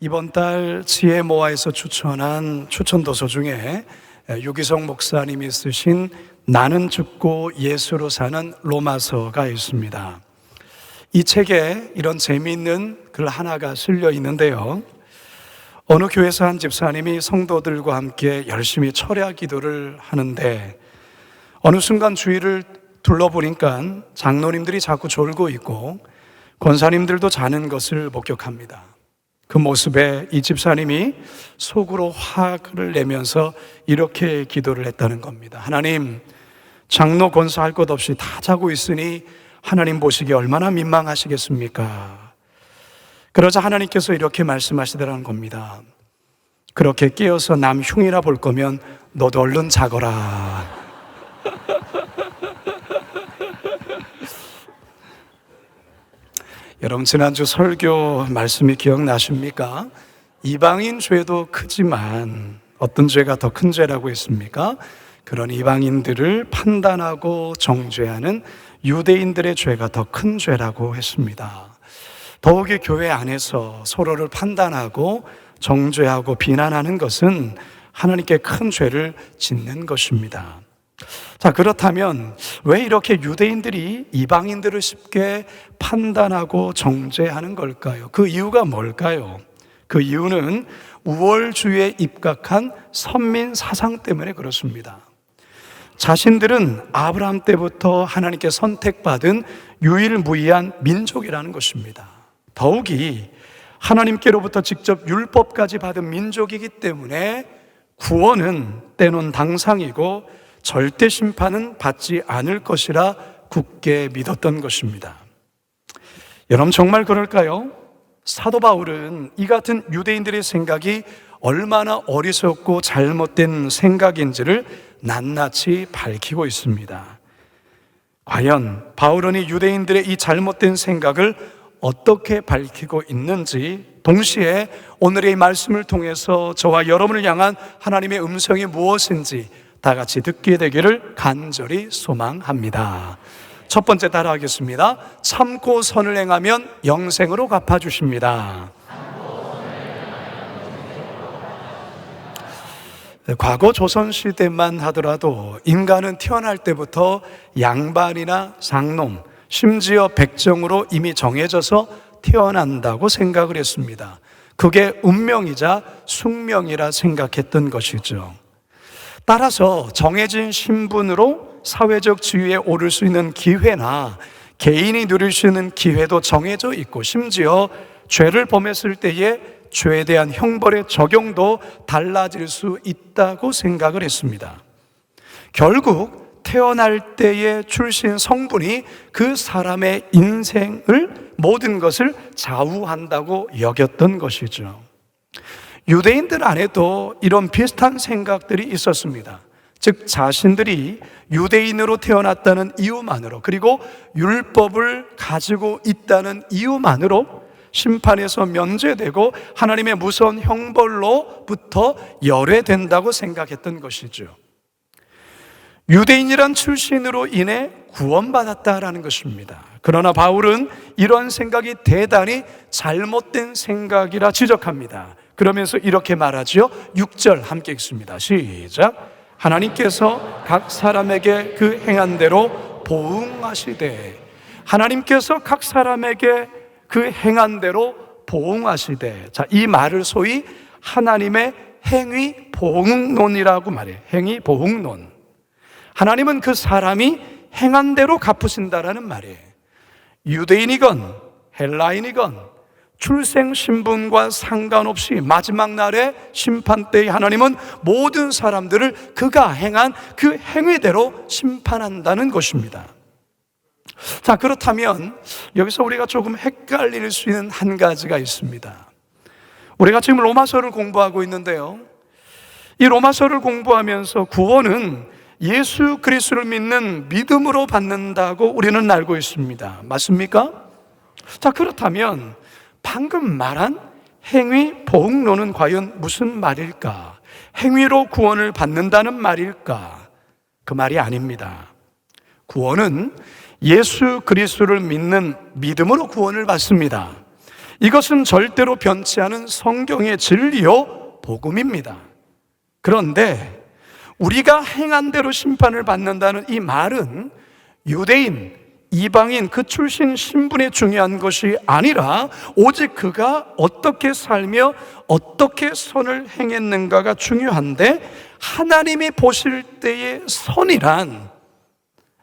이번 달 지혜 모아에서 추천한 추천도서 중에 유기성 목사님이 쓰신 나는 죽고 예수로 사는 로마서가 있습니다. 이 책에 이런 재미있는 글 하나가 실려 있는데요. 어느 교회에서 한 집사님이 성도들과 함께 열심히 철야 기도를 하는데 어느 순간 주위를 둘러보니까 장로님들이 자꾸 졸고 있고 권사님들도 자는 것을 목격합니다. 그 모습에 이 집사님이 속으로 화를 내면서 이렇게 기도를 했다는 겁니다. 하나님, 장로 권사 할 것 없이 다 자고 있으니 하나님 보시기에 얼마나 민망하시겠습니까? 그러자 하나님께서 이렇게 말씀하시더라는 겁니다. 그렇게 깨어서 남 흉이나 볼 거면 너도 얼른 자거라. 여러분, 지난주 설교 말씀이 기억나십니까? 이방인 죄도 크지만 어떤 죄가 더 큰 죄라고 했습니까? 그런 이방인들을 판단하고 정죄하는 유대인들의 죄가 더 큰 죄라고 했습니다. 더욱이 교회 안에서 서로를 판단하고 정죄하고 비난하는 것은 하나님께 큰 죄를 짓는 것입니다. 자, 그렇다면 왜 이렇게 유대인들이 이방인들을 쉽게 판단하고 정죄하는 걸까요? 그 이유가 뭘까요? 그 이유는 우월주의에 입각한 선민 사상 때문에 그렇습니다. 자신들은 아브라함 때부터 하나님께 선택받은 유일무이한 민족이라는 것입니다. 더욱이 하나님께로부터 직접 율법까지 받은 민족이기 때문에 구원은 때론 당상이고 절대 심판은 받지 않을 것이라 굳게 믿었던 것입니다. 여러분, 정말 그럴까요? 사도 바울은 이 같은 유대인들의 생각이 얼마나 어리석고 잘못된 생각인지를 낱낱이 밝히고 있습니다. 과연 바울은 이 유대인들의 이 잘못된 생각을 어떻게 밝히고 있는지, 동시에 오늘의 이 말씀을 통해서 저와 여러분을 향한 하나님의 음성이 무엇인지 다 같이 듣게 되기를 간절히 소망합니다. 첫 번째 따라하겠습니다. 참고 선을 행하면 영생으로 갚아주십니다. 과거 조선시대만 하더라도 인간은 태어날 때부터 양반이나 상놈, 심지어 백정으로 이미 정해져서 태어난다고 생각을 했습니다. 그게 운명이자 숙명이라 생각했던 것이죠. 따라서 정해진 신분으로 사회적 지위에 오를 수 있는 기회나 개인이 누릴 수 있는 기회도 정해져 있고, 심지어 죄를 범했을 때에 죄에 대한 형벌의 적용도 달라질 수 있다고 생각을 했습니다. 결국 태어날 때의 출신 성분이 그 사람의 인생을, 모든 것을 좌우한다고 여겼던 것이죠. 유대인들 안에도 이런 비슷한 생각들이 있었습니다. 즉, 자신들이 유대인으로 태어났다는 이유만으로, 그리고 율법을 가지고 있다는 이유만으로 심판에서 면제되고 하나님의 무서운 형벌로부터 열외된다고 생각했던 것이죠. 유대인이란 출신으로 인해 구원받았다라는 것입니다. 그러나 바울은 이런 생각이 대단히 잘못된 생각이라 지적합니다. 그러면서 이렇게 말하죠. 6절 함께 읽습니다. 시작. 하나님께서 각 사람에게 그 행한 대로 보응하시되, 하나님께서 각 사람에게 그 행한 대로 보응하시되. 자, 이 말을 소위 하나님의 행위 보응론이라고 말해요. 행위 보응론. 하나님은 그 사람이 행한 대로 갚으신다라는 말이에요. 유대인이건 헬라인이건 출생 신분과 상관없이 마지막 날의 심판 때에 하나님은 모든 사람들을 그가 행한 그 행위대로 심판한다는 것입니다. 자, 그렇다면 여기서 우리가 조금 헷갈릴 수 있는 한 가지가 있습니다. 우리가 지금 로마서를 공부하고 있는데요, 이 로마서를 공부하면서 구원은 예수 그리스도를 믿는 믿음으로 받는다고 우리는 알고 있습니다. 맞습니까? 자, 그렇다면 방금 말한 행위 보응론은 과연 무슨 말일까? 행위로 구원을 받는다는 말일까? 그 말이 아닙니다. 구원은 예수 그리스도를 믿는 믿음으로 구원을 받습니다. 이것은 절대로 변치 않은 성경의 진리요 복음입니다. 그런데 우리가 행한 대로 심판을 받는다는 이 말은 유대인, 이방인 그 출신 신분이 중요한 것이 아니라 오직 그가 어떻게 살며 어떻게 선을 행했는가가 중요한데, 하나님이 보실 때의 선이란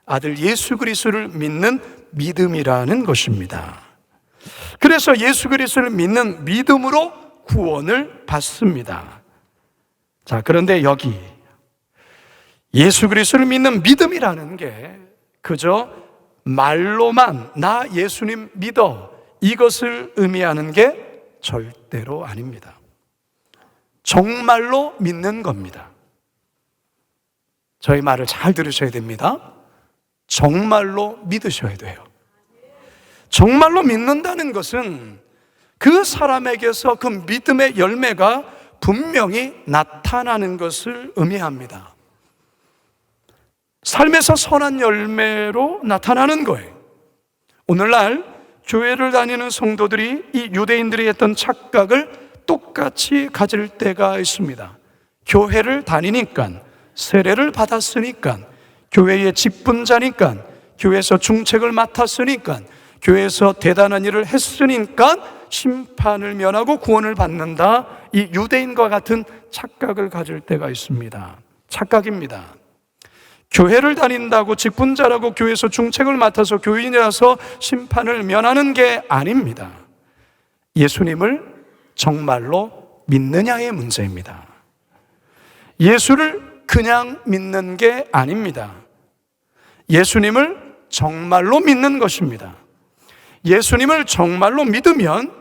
아들 예수 그리스도를 믿는 믿음이라는 것입니다. 그래서 예수 그리스도를 믿는 믿음으로 구원을 받습니다. 자, 그런데 여기 예수 그리스도를 믿는 믿음이라는 게 그저 말로만 나 예수님 믿어 이것을 의미하는 게 절대로 아닙니다. 정말로 믿는 겁니다. 저희 말을 잘 들으셔야 됩니다. 정말로 믿으셔야 돼요. 정말로 믿는다는 것은 그 사람에게서 그 믿음의 열매가 분명히 나타나는 것을 의미합니다. 삶에서 선한 열매로 나타나는 거예요. 오늘날 교회를 다니는 성도들이 이 유대인들이 했던 착각을 똑같이 가질 때가 있습니다. 교회를 다니니까, 세례를 받았으니까, 교회의 직분자니까, 교회에서 중책을 맡았으니까, 교회에서 대단한 일을 했으니까 심판을 면하고 구원을 받는다, 이 유대인과 같은 착각을 가질 때가 있습니다. 착각입니다. 교회를 다닌다고, 직분자라고, 교회에서 중책을 맡아서 교인이라서 심판을 면하는 게 아닙니다. 예수님을 정말로 믿느냐의 문제입니다. 예수를 그냥 믿는 게 아닙니다. 예수님을 정말로 믿는 것입니다. 예수님을 정말로 믿으면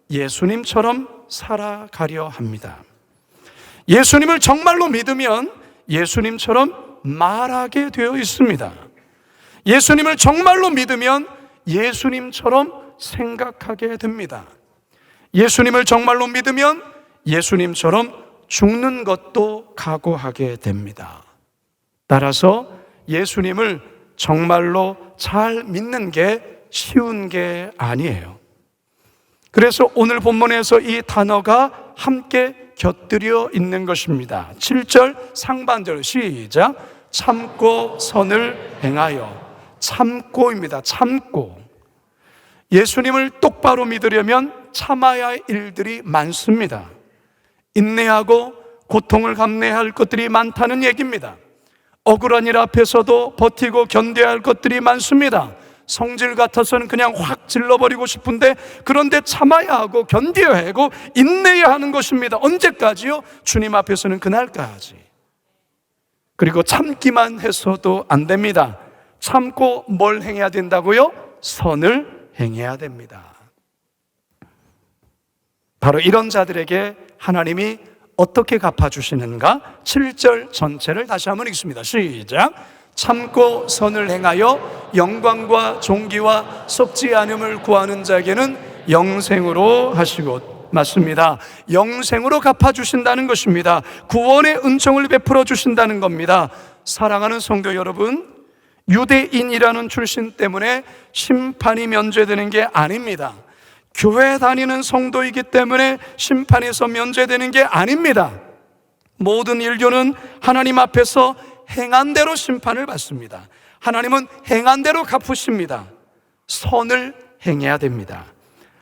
예수님처럼 살아가려 합니다. 예수님을 정말로 믿으면 예수님처럼 말하게 되어 있습니다. 예수님을 정말로 믿으면 예수님처럼 생각하게 됩니다. 예수님을 정말로 믿으면 예수님처럼 죽는 것도 각오하게 됩니다. 따라서 예수님을 정말로 잘 믿는 게 쉬운 게 아니에요. 그래서 오늘 본문에서 이 단어가 함께 곁들여 있는 것입니다. 7절 상반절 시작. 참고 선을 행하여. 참고입니다. 참고. 예수님을 똑바로 믿으려면 참아야 할 일들이 많습니다. 인내하고 고통을 감내할 것들이 많다는 얘기입니다. 억울한 일 앞에서도 버티고 견뎌야 할 것들이 많습니다. 성질 같아서는 그냥 확 질러버리고 싶은데, 그런데 참아야 하고 견뎌야 하고 인내해야 하는 것입니다. 언제까지요? 주님 앞에서는 그날까지. 그리고 참기만 해서도 안 됩니다. 참고 뭘 행해야 된다고요? 선을 행해야 됩니다. 바로 이런 자들에게 하나님이 어떻게 갚아주시는가? 7절 전체를 다시 한번 읽습니다. 시작. 참고 선을 행하여 영광과 존귀와 썩지 않음을 구하는 자에게는 영생으로 하시고. 맞습니다. 영생으로 갚아주신다는 것입니다. 구원의 은총을 베풀어 주신다는 겁니다. 사랑하는 성도 여러분, 유대인이라는 출신 때문에 심판이 면제되는 게 아닙니다. 교회 다니는 성도이기 때문에 심판에서 면제되는 게 아닙니다. 모든 인류는 하나님 앞에서 행한 대로 심판을 받습니다. 하나님은 행한 대로 갚으십니다. 선을 행해야 됩니다.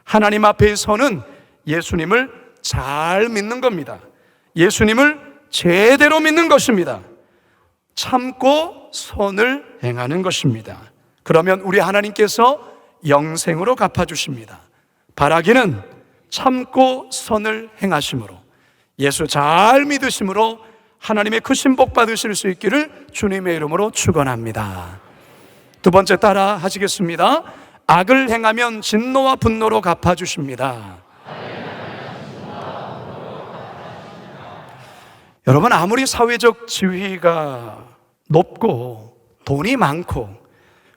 하나님 앞의 선은 예수님을 잘 믿는 겁니다. 예수님을 제대로 믿는 것입니다. 참고 선을 행하는 것입니다. 그러면 우리 하나님께서 영생으로 갚아주십니다. 바라기는 참고 선을 행하심으로, 예수 잘 믿으심으로 하나님의 크신 복 받으실 수 있기를 주님의 이름으로 축원합니다. 두 번째 따라 하시겠습니다. 악을 행하면 진노와 분노로 갚아주십니다. 여러분, 아무리 사회적 지위가 높고 돈이 많고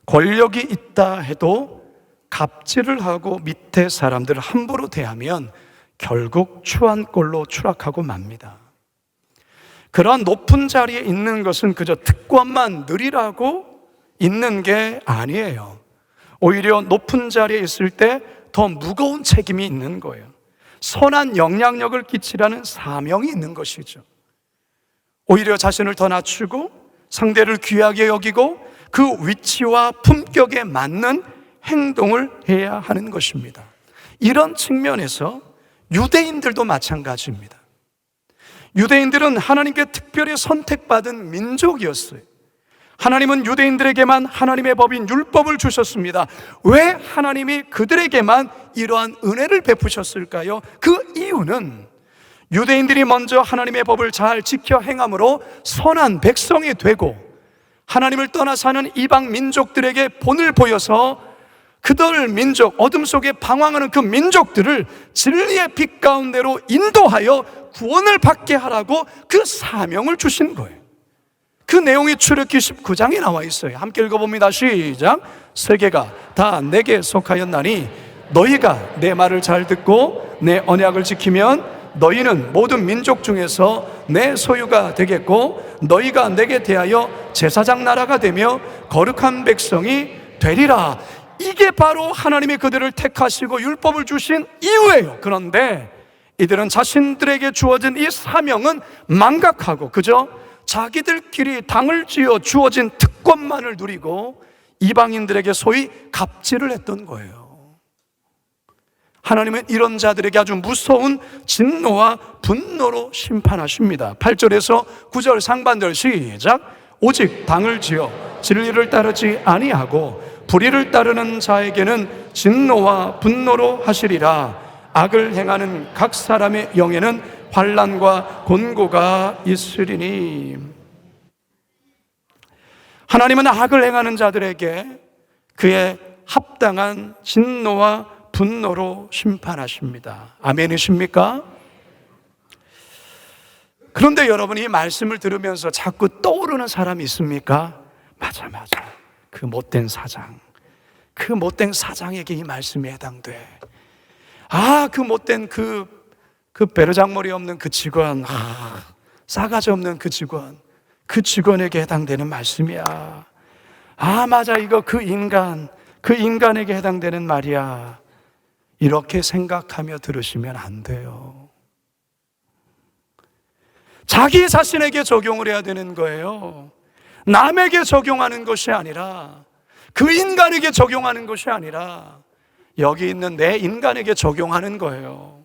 권력이 있다 해도 갑질을 하고 밑에 사람들을 함부로 대하면 결국 추한 꼴로 추락하고 맙니다. 그러한 높은 자리에 있는 것은 그저 특권만 누리라고 있는 게 아니에요. 오히려 높은 자리에 있을 때 더 무거운 책임이 있는 거예요. 선한 영향력을 끼치라는 사명이 있는 것이죠. 오히려 자신을 더 낮추고 상대를 귀하게 여기고 그 위치와 품격에 맞는 행동을 해야 하는 것입니다. 이런 측면에서 유대인들도 마찬가지입니다. 유대인들은 하나님께 특별히 선택받은 민족이었어요. 하나님은 유대인들에게만 하나님의 법인 율법을 주셨습니다. 왜 하나님이 그들에게만 이러한 은혜를 베푸셨을까요? 그 이유는 유대인들이 먼저 하나님의 법을 잘 지켜 행함으로 선한 백성이 되고 하나님을 떠나 사는 이방 민족들에게 본을 보여서 그들 민족, 어둠 속에 방황하는 그 민족들을 진리의 빛 가운데로 인도하여 구원을 받게 하라고 그 사명을 주신 거예요. 그 내용이 출애굽기 19장에 나와 있어요. 함께 읽어봅니다. 시작. 세계가 다 내게 속하였나니 너희가 내 말을 잘 듣고 내 언약을 지키면 너희는 모든 민족 중에서 내 소유가 되겠고 너희가 내게 대하여 제사장 나라가 되며 거룩한 백성이 되리라. 이게 바로 하나님이 그들을 택하시고 율법을 주신 이유예요. 그런데 이들은 자신들에게 주어진 이 사명은 망각하고 그저 자기들끼리 당을 지어 주어진 특권만을 누리고 이방인들에게 소위 갑질을 했던 거예요. 하나님은 이런 자들에게 아주 무서운 진노와 분노로 심판하십니다. 8절에서 9절 상반절 시작. 오직 당을 지어 진리를 따르지 아니하고 불의를 따르는 자에게는 진노와 분노로 하시리라. 악을 행하는 각 사람의 영에는 환난과 곤고가 있으리니. 하나님은 악을 행하는 자들에게 그의 합당한 진노와 분노로 심판하십니다. 아멘이십니까? 그런데 여러분, 이 말씀을 들으면서 자꾸 떠오르는 사람이 있습니까? 맞아. 그 못된 사장, 그 못된 사장에게 이 말씀이 해당돼. 그 못된 그 베르장머리 없는 그 직원, 싸가지 없는 그 직원에게 해당되는 말씀이야. 맞아, 이거 그 인간에게 해당되는 말이야. 이렇게 생각하며 들으시면 안 돼요. 자기 자신에게 적용을 해야 되는 거예요. 남에게 적용하는 것이 아니라, 그 인간에게 적용하는 것이 아니라 여기 있는 내 인간에게 적용하는 거예요.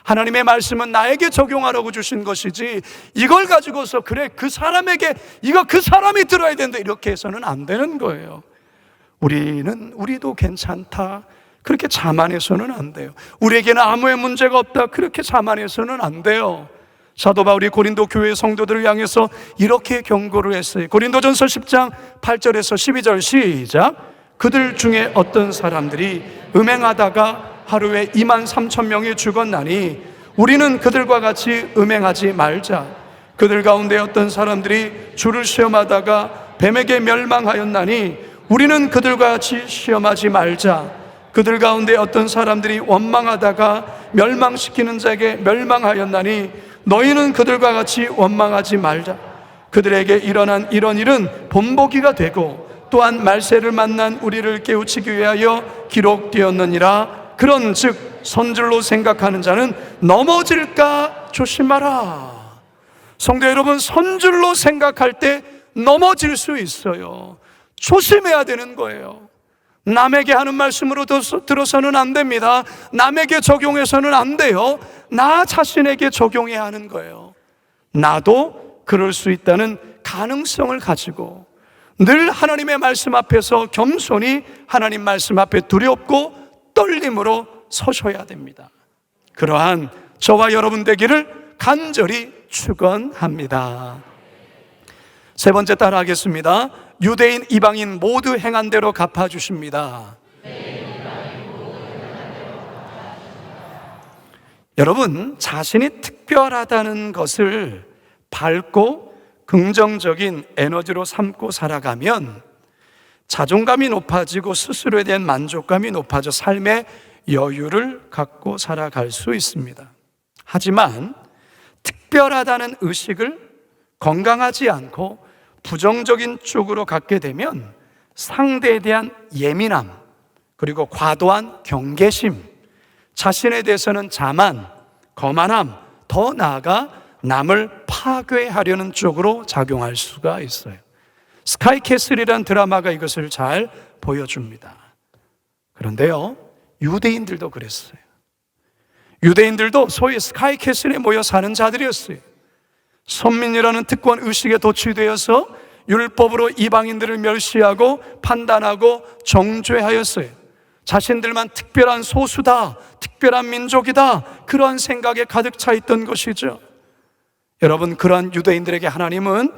하나님의 말씀은 나에게 적용하라고 주신 것이지 이걸 가지고서 그래 그 사람에게 이거 그 사람이 들어야 된다 이렇게 해서는 안 되는 거예요. 우리도 괜찮다 그렇게 자만해서는 안 돼요. 우리에게는 아무의 문제가 없다 그렇게 자만해서는 안 돼요. 사도 바울이 고린도 교회 성도들을 향해서 이렇게 경고를 했어요. 고린도전서 10장 8절에서 12절 시작. 그들 중에 어떤 사람들이 음행하다가 하루에 23,000명이 죽었나니 우리는 그들과 같이 음행하지 말자. 그들 가운데 어떤 사람들이 주를 시험하다가 뱀에게 멸망하였나니 우리는 그들과 같이 시험하지 말자. 그들 가운데 어떤 사람들이 원망하다가 멸망시키는 자에게 멸망하였나니 너희는 그들과 같이 원망하지 말자. 그들에게 일어난 이런 일은 본보기가 되고 또한 말세를 만난 우리를 깨우치기 위하여 기록되었느니라. 그런즉 선줄로 생각하는 자는 넘어질까 조심하라. 성도 여러분, 선줄로 생각할 때 넘어질 수 있어요. 조심해야 되는 거예요. 남에게 하는 말씀으로 들어서는 안 됩니다. 남에게 적용해서는 안 돼요. 나 자신에게 적용해야 하는 거예요. 나도 그럴 수 있다는 가능성을 가지고 늘 하나님의 말씀 앞에서 겸손히 하나님 말씀 앞에 두렵고 떨림으로 서셔야 됩니다. 그러한 저와 여러분 되기를 간절히 축원합니다. 세 번째 따라하겠습니다. 유대인 이방인 모두 행한 대로 갚아주십니다. 여러분, 자신이 특별하다는 것을 밝고 긍정적인 에너지로 삼고 살아가면 자존감이 높아지고 스스로에 대한 만족감이 높아져 삶의 여유를 갖고 살아갈 수 있습니다. 하지만 특별하다는 의식을 건강하지 않고 부정적인 쪽으로 갖게 되면 상대에 대한 예민함, 그리고 과도한 경계심, 자신에 대해서는 자만, 거만함, 더 나아가 남을 파괴하려는 쪽으로 작용할 수가 있어요. 스카이캐슬이라는 드라마가 이것을 잘 보여줍니다. 그런데요, 유대인들도 그랬어요. 유대인들도 소위 스카이캐슬에 모여 사는 자들이었어요. 선민이라는 특권 의식에 도취되어서 율법으로 이방인들을 멸시하고 판단하고 정죄하였어요. 자신들만 특별한 소수다, 특별한 민족이다, 그러한 생각에 가득 차 있던 것이죠. 여러분, 그러한 유대인들에게 하나님은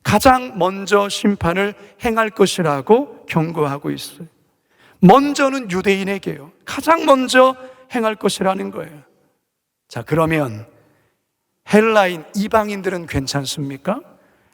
가장 먼저 심판을 행할 것이라고 경고하고 있어요. 먼저는 유대인에게요. 가장 먼저 행할 것이라는 거예요. 자, 그러면 헬라인, 이방인들은 괜찮습니까?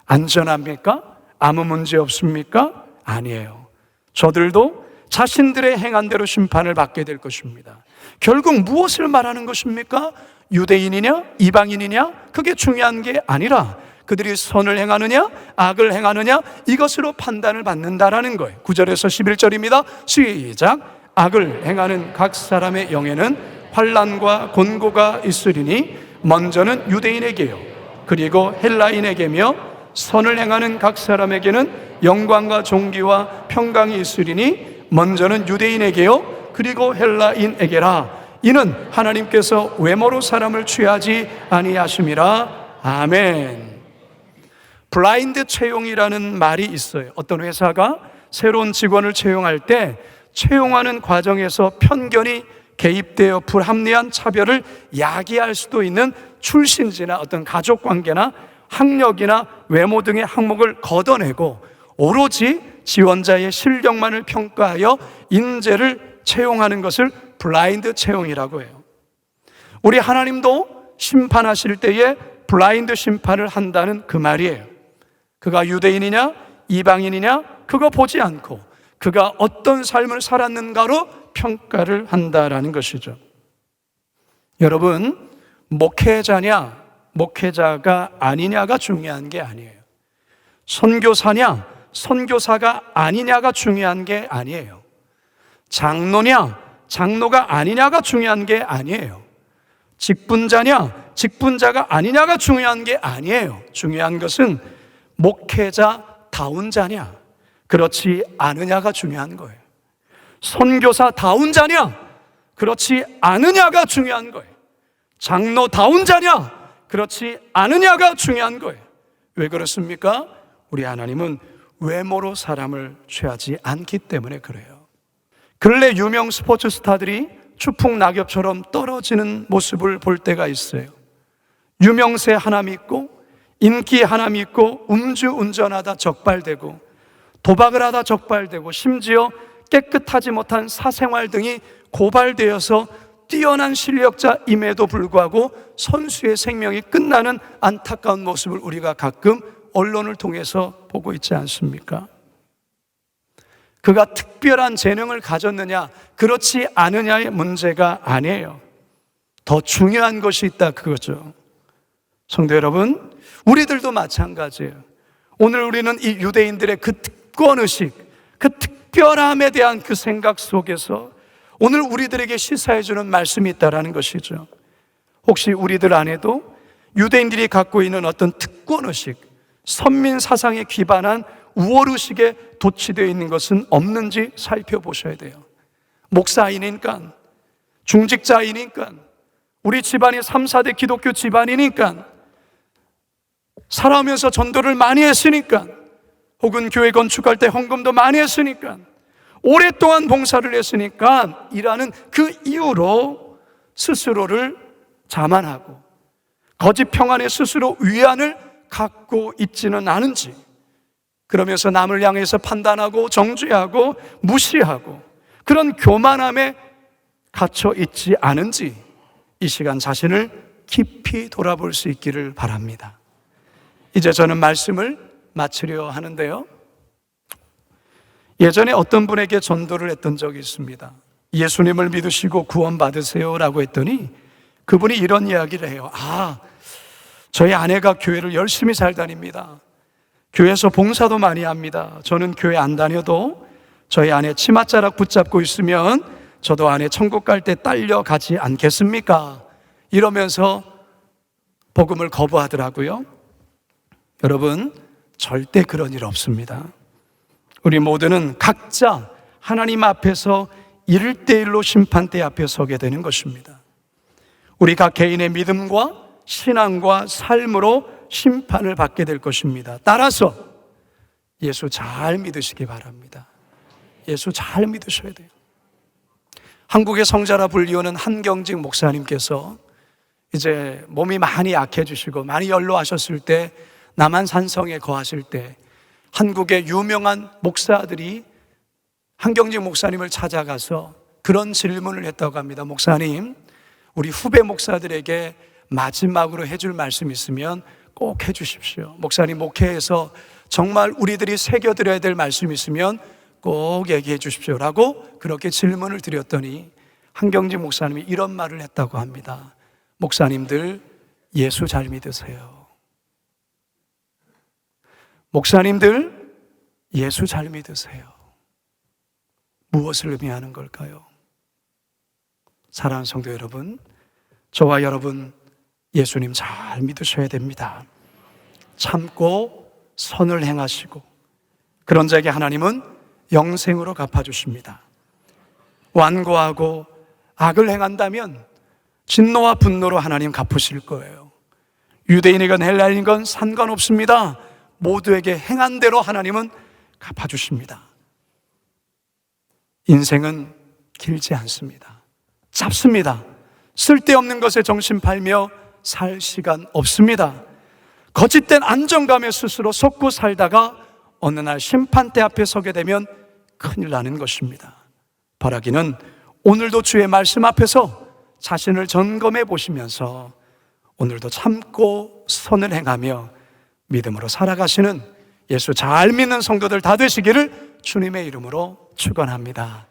안전합니까? 아무 문제 없습니까? 아니에요. 저들도 자신들의 행한 대로 심판을 받게 될 것입니다. 결국 무엇을 말하는 것입니까? 유대인이냐 이방인이냐 그게 중요한 게 아니라 그들이 선을 행하느냐 악을 행하느냐 이것으로 판단을 받는다라는 거예요. 9절에서 11절입니다. 시작. 악을 행하는 각 사람의 영에는 환난과 곤고가 있으리니 먼저는 유대인에게요 그리고 헬라인에게며 선을 행하는 각 사람에게는 영광과 존귀와 평강이 있으리니 먼저는 유대인에게요 그리고 헬라인에게라. 이는 하나님께서 외모로 사람을 취하지 아니하심이라. 아멘. 블라인드 채용이라는 말이 있어요. 어떤 회사가 새로운 직원을 채용할 때 채용하는 과정에서 편견이 개입되어 불합리한 차별을 야기할 수도 있는 출신지나 어떤 가족관계나 학력이나 외모 등의 항목을 걷어내고 오로지 지원자의 실력만을 평가하여 인재를 채용하는 것을 블라인드 채용이라고 해요. 우리 하나님도 심판하실 때에 블라인드 심판을 한다는 그 말이에요. 그가 유대인이냐 이방인이냐 그거 보지 않고 그가 어떤 삶을 살았는가로 평가를 한다라는 것이죠. 여러분, 목회자냐 목회자가 아니냐가 중요한 게 아니에요. 선교사냐 선교사가 아니냐가 중요한 게 아니에요. 장로냐 장로가 아니냐가 중요한 게 아니에요. 직분자냐 직분자가 아니냐가 중요한 게 아니에요. 중요한 것은 목회자다운 자냐 그렇지 않으냐가 중요한 거예요. 선교사다운 자냐 그렇지 않으냐가 중요한 거예요. 장로다운 자냐 그렇지 않으냐가 중요한 거예요. 왜 그렇습니까? 우리 하나님은 외모로 사람을 취하지 않기 때문에 그래요. 근래 유명 스포츠 스타들이 추풍 낙엽처럼 떨어지는 모습을 볼 때가 있어요. 유명세 하나 믿고 인기 하나 믿고 음주운전하다 적발되고 도박을 하다 적발되고 심지어 깨끗하지 못한 사생활 등이 고발되어서 뛰어난 실력자임에도 불구하고 선수의 생명이 끝나는 안타까운 모습을 우리가 가끔 언론을 통해서 보고 있지 않습니까? 그가 특별한 재능을 가졌느냐 그렇지 않느냐의 문제가 아니에요. 더 중요한 것이 있다 그거죠. 성도 여러분, 우리들도 마찬가지예요. 오늘 우리는 이 유대인들의 그 특권의식, 그 특별함에 대한 그 생각 속에서 오늘 우리들에게 시사해주는 말씀이 있다는 것이죠. 혹시 우리들 안에도 유대인들이 갖고 있는 어떤 특권의식, 선민 사상에 기반한 우월의식에 도취되어 있는 것은 없는지 살펴보셔야 돼요. 목사이니까, 중직자이니까, 우리 집안이 3, 4대 기독교 집안이니까, 살아오면서 전도를 많이 했으니까, 혹은 교회 건축할 때 헌금도 많이 했으니까, 오랫동안 봉사를 했으니까 이라는 그 이유로 스스로를 자만하고 거짓 평안에 스스로 위안을 갖고 있지는 않은지, 그러면서 남을 향해서 판단하고 정죄하고 무시하고 그런 교만함에 갇혀 있지 않은지 이 시간 자신을 깊이 돌아볼 수 있기를 바랍니다. 이제 저는 말씀을 마치려 하는데요, 예전에 어떤 분에게 전도를 했던 적이 있습니다. 예수님을 믿으시고 구원받으세요 라고 했더니 그분이 이런 이야기를 해요. 저희 아내가 교회를 열심히 잘 다닙니다. 교회에서 봉사도 많이 합니다. 저는 교회 안 다녀도 저희 아내 치맛자락 붙잡고 있으면 저도 아내 천국 갈 때 딸려가지 않겠습니까? 이러면서 복음을 거부하더라고요. 여러분, 절대 그런 일 없습니다. 우리 모두는 각자 하나님 앞에서 1대1로 심판대 앞에 서게 되는 것입니다. 우리 각 개인의 믿음과 신앙과 삶으로 심판을 받게 될 것입니다. 따라서 예수 잘 믿으시기 바랍니다. 예수 잘 믿으셔야 돼요. 한국의 성자라 불리우는 한경직 목사님께서 이제 몸이 많이 약해지시고 많이 연로하셨을 때 남한산성에 거하실 때 한국의 유명한 목사들이 한경직 목사님을 찾아가서 그런 질문을 했다고 합니다. 목사님, 우리 후배 목사들에게 마지막으로 해줄 말씀 있으면 꼭 해주십시오. 목사님 목회에서 정말 우리들이 새겨드려야 될 말씀 있으면 꼭 얘기해 주십시오라고 그렇게 질문을 드렸더니 한경직 목사님이 이런 말을 했다고 합니다. 목사님들 예수 잘 믿으세요. 목사님들 예수 잘 믿으세요. 무엇을 의미하는 걸까요? 사랑하는 성도 여러분, 저와 여러분 예수님 잘 믿으셔야 됩니다. 참고 선을 행하시고 그런 자에게 하나님은 영생으로 갚아주십니다. 완고하고 악을 행한다면 진노와 분노로 하나님 갚으실 거예요. 유대인이건 헬라인이건 상관없습니다. 모두에게 행한 대로 하나님은 갚아주십니다. 인생은 길지 않습니다. 짧습니다. 쓸데없는 것에 정신 팔며 살 시간 없습니다. 거짓된 안정감에 스스로 속고 살다가 어느 날 심판대 앞에 서게 되면 큰일 나는 것입니다. 바라기는 오늘도 주의 말씀 앞에서 자신을 점검해 보시면서 오늘도 참고 선을 행하며 믿음으로 살아가시는 예수 잘 믿는 성도들 다 되시기를 주님의 이름으로 축원합니다.